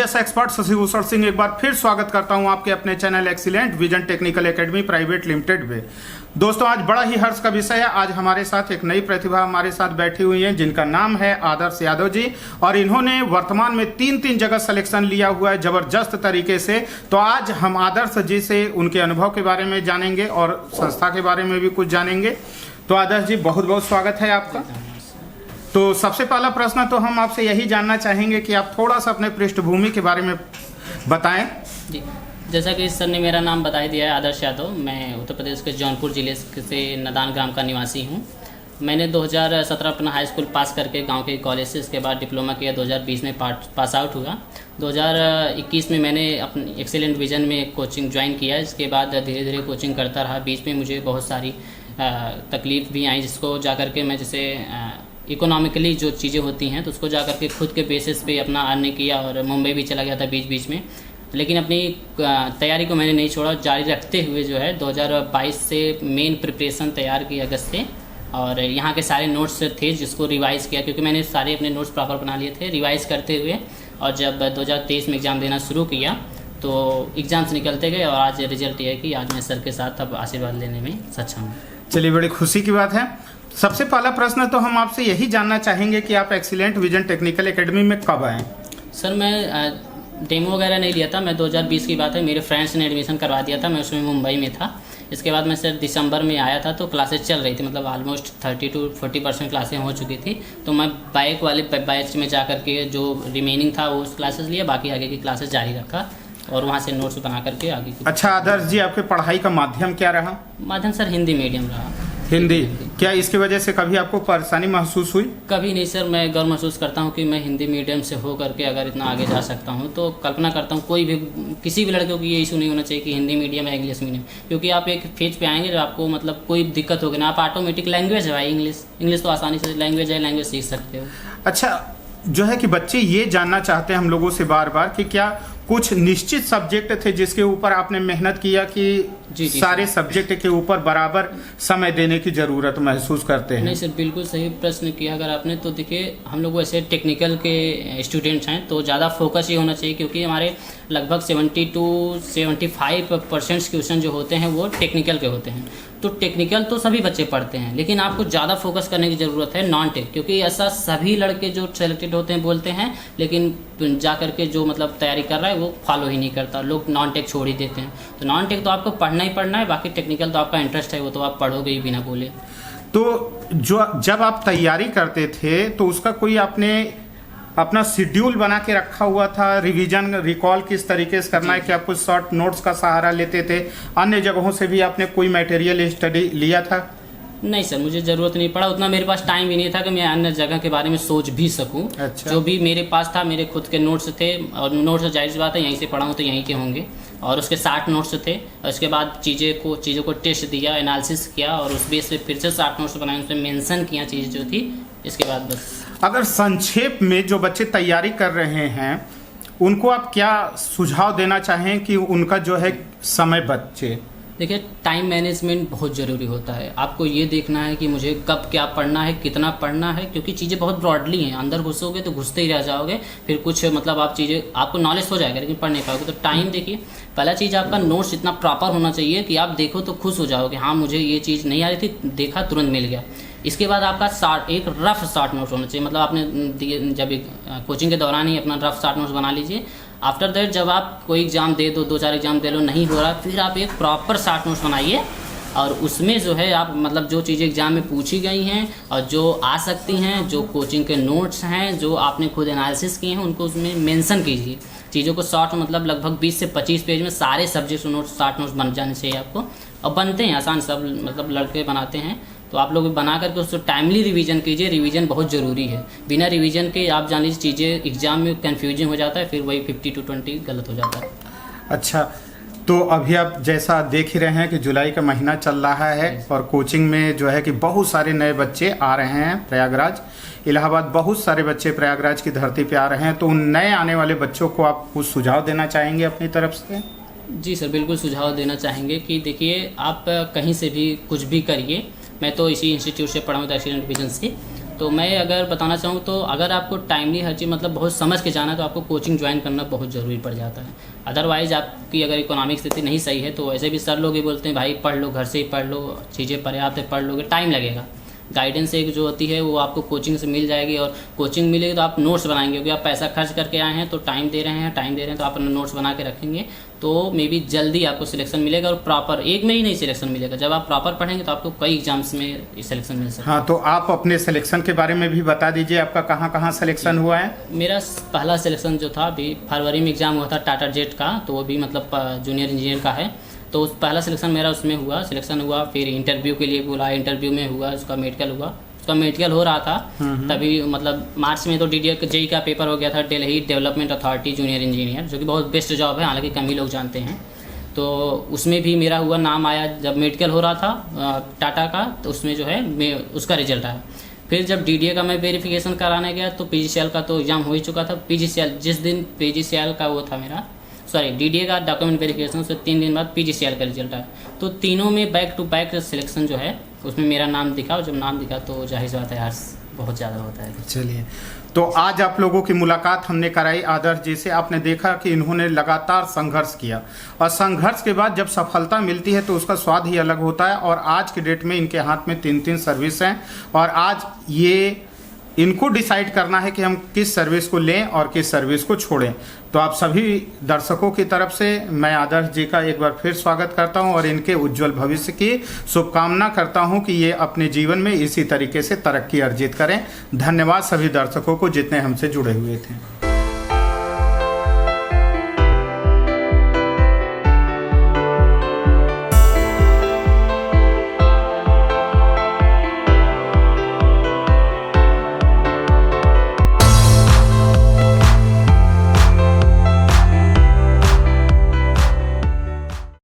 जैसा एक्सपर्ट शशिभूषण सिंह एक बार फिर स्वागत करता हूं आपके अपने channel excellent vision technical academy private limited में। दोस्तों, आज बड़ा ही हर्ष का विषय है। आज हमारे साथ एक नई प्रतिभा हमारे साथ बैठी हुई है जिनका नाम है आदर्श यादव जी, और इन्होंने वर्तमान में तीन जगह सिलेक्शन लिया हुआ है जबरदस्त तरीके से। तो आज हम आदर्श जी से उनके अनुभव के बारे में जानेंगे और संस्था के बारे में भी कुछ जानेंगे। तो आदर्श जी, बहुत बहुत स्वागत है आपका। तो सबसे पहला प्रश्न तो हम आपसे यही जानना चाहेंगे कि आप थोड़ा सा अपने पृष्ठभूमि के बारे में बताएं। जी, जैसा कि सर ने मेरा नाम बता ही दिया है, आदर्श यादव। मैं उत्तर प्रदेश के जौनपुर ज़िले से नदान ग्राम का निवासी हूं। मैंने 2017 अपना हाई स्कूल पास करके गांव के कॉलेज से इसके बाद डिप्लोमा किया। 2020 में पास आउट हुआ। 2021 में मैंने अपने एक्सीलेंट विजन में कोचिंग ज्वाइन किया। इसके बाद धीरे धीरे कोचिंग करता रहा। बीच में मुझे बहुत सारी तकलीफ भी आई, जिसको जा कर के मैं जैसे इकोनॉमिकली जो चीज़ें होती हैं तो उसको जा कर के खुद के बेसिस पे अपना अर्निंग किया और मुंबई भी चला गया था बीच में। लेकिन अपनी तैयारी को मैंने नहीं छोड़ा, जारी रखते हुए जो है 2022 से मेन प्रिपरेशन तैयार की अगस्त से। और यहाँ के सारे नोट्स थे जिसको रिवाइज़ किया, क्योंकि मैंने सारे अपने नोट्स प्रॉपर बना लिए थे रिवाइज़ करते हुए। और जब 2023 में एग्ज़ाम देना शुरू किया तो एग्ज़ाम्स निकलते गए और आज रिजल्ट ये है कि आज मैं सर के साथ अब आशीर्वाद लेने में सक्षम हूँ। चलिए, बड़ी खुशी की बात है। सबसे पहला प्रश्न तो हम आपसे यही जानना चाहेंगे कि आप एक्सीलेंट विजन टेक्निकल एकेडमी में कब आए? सर, मैं डेमो वगैरह नहीं लिया था। मैं 2020 की बात है, मेरे फ्रेंड्स ने एडमिशन करवा दिया था। मैं उसमें मुंबई में था। इसके बाद मैं सर दिसंबर में आया था तो क्लासेस चल रही थी, मतलब ऑलमोस्ट 30 to 40% क्लासें हो चुकी थी। तो मैं बाइक वाले बैच में जा कर के जो रिमेनिंग था वो क्लासेस लिया, बाकी आगे की क्लासेस जारी रखा और वहाँ से नोट्स बना करके आगे की। अच्छा आदर्श जी, आपके पढ़ाई का माध्यम क्या रहा? माध्यम सर हिंदी मीडियम रहा। हिंदी। क्या इसकी वजह से कभी आपको परेशानी महसूस हुई? कभी नहीं सर। मैं गर्व महसूस करता हूँ कि मैं हिंदी मीडियम से हो करके अगर इतना आगे जा सकता हूँ, तो कल्पना करता हूँ कोई भी किसी भी लड़के को ये इशू नहीं होना चाहिए कि हिंदी मीडियम या इंग्लिश मीडियम, क्योंकि आप एक फेज पे आएंगे जब आपको मतलब कोई दिक्कत होगी ना, आप ऑटोमेटिक लैंग्वेज है भाई, इंग्लिश तो आसानी से लैंग्वेज है, लैंग्वेज सीख सकते हो। अच्छा, जो है कि बच्चे ये जानना चाहते हैं हम लोगों से बार बार कि क्या कुछ निश्चित सब्जेक्ट थे जिसके ऊपर आपने मेहनत किया कि जी सारे सब्जेक्ट के ऊपर बराबर समय देने की जरूरत महसूस करते हैं? नहीं सर, बिल्कुल सही प्रश्न किया अगर आपने। तो देखिए, हम लोग वैसे टेक्निकल के स्टूडेंट्स हैं तो ज़्यादा फोकस ये होना चाहिए, क्योंकि हमारे लगभग 70 to 75% क्वेश्चन जो होते हैं वो टेक्निकल के होते हैं। तो टेक्निकल तो सभी बच्चे पढ़ते हैं, लेकिन आपको ज़्यादा फोकस करने की ज़रूरत है नॉन टेक, क्योंकि ऐसा सभी लड़के जो सेलेक्टेड होते हैं बोलते हैं, लेकिन जा करके जो मतलब तैयारी कर रहा है वो फॉलो ही नहीं करता, लोग नॉन टेक छोड़ ही देते हैं। तो नॉन टेक तो आपको पढ़ना ही पढ़ना है, बाकी टेक्निकल तो आपका इंटरेस्ट है, वो तो आप पढ़ोगे ही बिना बोले। तो जब आप तैयारी करते थे तो उसका कोई आपने अपना शेड्यूल बना के रखा हुआ था? रिवीजन रिकॉल किस तरीके से करना है? कि आप कुछ शॉर्ट नोट्स का सहारा लेते थे? अन्य जगहों से भी आपने कोई मटेरियल स्टडी लिया था? नहीं सर, मुझे ज़रूरत नहीं पड़ा। उतना मेरे पास टाइम भी नहीं था कि मैं अन्य जगह के बारे में सोच भी सकूं। अच्छा। जो भी मेरे पास था मेरे खुद के नोट्स थे, और नोट्स जाहिर सी बात है यहीं से पढ़ा हूँ तो यहीं के होंगे, और उसके 60 नोट्स थे। और उसके बाद चीज़ों को टेस्ट दिया, एनालिसिस किया और उस बेस पे फिर से 60 नोट्स बनाए, उसमें मेंशन किया चीज़ जो थी। इसके बाद बस। अगर संक्षेप में जो बच्चे तैयारी कर रहे हैं उनको आप क्या सुझाव देना चाहें कि उनका जो है समय बचे? देखिए, टाइम मैनेजमेंट बहुत ज़रूरी होता है। आपको ये देखना है कि मुझे कब क्या पढ़ना है, कितना पढ़ना है, क्योंकि चीज़ें बहुत ब्रॉडली हैं। अंदर घुसोगे तो घुसते ही रह जाओगे, फिर कुछ मतलब आप चीज़ें आपको नॉलेज हो जाएगा लेकिन पढ़ नहीं पाओगे। तो टाइम देखिए, पहला चीज़ आपका नोट्स इतना प्रॉपर होना चाहिए कि आप देखो तो खुश हो जाओगे, हाँ मुझे ये चीज़ नहीं आ रही थी, देखा तुरंत मिल गया। इसके बाद आपका एक रफ शॉर्ट नोट्स होना चाहिए, मतलब आपने जब कोचिंग के दौरान ही अपना रफ शॉर्ट नोट्स बना लीजिए। आफ्टर दैट जब आप कोई एग्ज़ाम दे दो, 2-4 एग्ज़ाम दे लो, नहीं हो रहा, फिर आप एक प्रॉपर शॉर्ट नोट्स बनाइए और उसमें जो है आप मतलब जो चीज़ें एग्ज़ाम में पूछी गई हैं और जो आ सकती हैं, जो कोचिंग के नोट्स हैं, जो आपने खुद एनालिसिस किए हैं, उनको उसमें मेंशन कीजिए। चीज़ों को शॉर्ट मतलब लगभग 20 से 25 पेज में सारे सब्जेक्ट नोट्स शॉर्ट नोट्स बन जाने चाहिए आपको। और बनते हैं आसान, सब मतलब लड़के बनाते हैं। तो आप लोग बना करके उसको टाइमली रिवीजन कीजिए। रिवीजन बहुत ज़रूरी है। बिना रिवीजन के आप जान लीजिए चीज़ें एग्जाम में कन्फ्यूजन हो जाता है, फिर वही 50 to 20 गलत हो जाता है। अच्छा, तो अभी आप जैसा देख ही रहे हैं कि जुलाई का महीना चल रहा है और कोचिंग में जो है कि बहुत सारे नए बच्चे आ रहे हैं प्रयागराज, इलाहाबाद, बहुत सारे बच्चे प्रयागराज की धरती पे आ रहे हैं। तो उन नए आने वाले बच्चों को आप कुछ सुझाव देना चाहेंगे अपनी तरफ से? जी सर, बिल्कुल सुझाव देना चाहेंगे कि देखिए, आप कहीं से भी कुछ भी करिए। मैं तो इसी इंस्टीट्यूट से पढ़ा हूँ, एक्सीलेंट विजन से। तो मैं अगर बताना चाहूँ तो अगर आपको टाइमली हर चीज़ मतलब बहुत समझ के जाना है तो आपको कोचिंग ज्वाइन करना बहुत ज़रूरी पड़ जाता है। अदरवाइज़ आपकी अगर इकोनॉमिक स्थिति नहीं सही है तो ऐसे भी सर लोग ही बोलते हैं भाई पढ़ लो, घर से ही पढ़ लो, चीज़ें पर्याप्त है, पढ़ लोगे, टाइम लगेगा। गाइडेंस एक जो होती है वो आपको कोचिंग से मिल जाएगी, और कोचिंग मिलेगी तो आप नोट्स बनाएंगे, क्योंकि आप पैसा खर्च करके आए हैं तो टाइम दे रहे हैं तो आप अपने नोट्स बना के रखेंगे तो मे बी जल्दी आपको सिलेक्शन मिलेगा। और प्रॉपर एक में ही नहीं सिलेक्शन मिलेगा, जब आप प्रॉपर पढ़ेंगे तो आपको कई एग्जाम्स में सिलेक्शन मिल सकता है। हाँ, तो आप अपने सिलेक्शन के बारे में भी बता दीजिए, आपका कहाँ कहाँ सिलेक्शन हुआ है? मेरा पहला सिलेक्शन जो था अभी फरवरी में एग्ज़ाम हुआ था टाटा जेट का, तो वो भी मतलब जूनियर इंजीनियर का है। तो पहला सिलेक्शन मेरा उसमें हुआ, सिलेक्शन हुआ, फिर इंटरव्यू के लिए बुलाया, इंटरव्यू में हुआ, उसका मेडिकल हुआ, उसका मेडिकल हो रहा था तभी मतलब मार्च में तो DDA जेई का पेपर हो गया था, Delhi development authority junior engineer, जो कि बहुत बेस्ट जॉब है, हालांकि कम ही लोग जानते हैं। तो उसमें भी मेरा हुआ, नाम आया जब मेडिकल हो रहा था टाटा का, तो उसमें जो है उसका रिजल्ट आया। फिर जब DDA का मैं वेरिफिकेशन कराने गया तो PGCL का तो एग्ज़ाम हो ही चुका था। PGCL जिस दिन PGCL का वो था मेरा, सॉरी DDA का डॉक्यूमेंट वेरिफिकेशन से 3 दिन बाद PGCL का रिजल्ट आया। तो तीनों में बैक टू बैक सिलेक्शन जो है उसमें मेरा नाम दिखा, और जब नाम दिखा तो जाहिर सी बात है हर्ष बहुत ज़्यादा होता है। चलिए, तो आज आप लोगों की मुलाकात हमने कराई आदर्श जी से। आपने देखा कि इन्होंने लगातार संघर्ष किया, और संघर्ष के बाद जब सफलता मिलती है तो उसका स्वाद ही अलग होता है। और आज की डेट में इनके हाथ में 3-3 सर्विस हैं, और आज ये इनको डिसाइड करना है कि हम किस सर्विस को लें और किस सर्विस को छोड़ें। तो आप सभी दर्शकों की तरफ से मैं आदर्श जी का एक बार फिर स्वागत करता हूं, और इनके उज्जवल भविष्य की शुभकामना करता हूं कि ये अपने जीवन में इसी तरीके से तरक्की अर्जित करें। धन्यवाद सभी दर्शकों को जितने हमसे जुड़े हुए थे।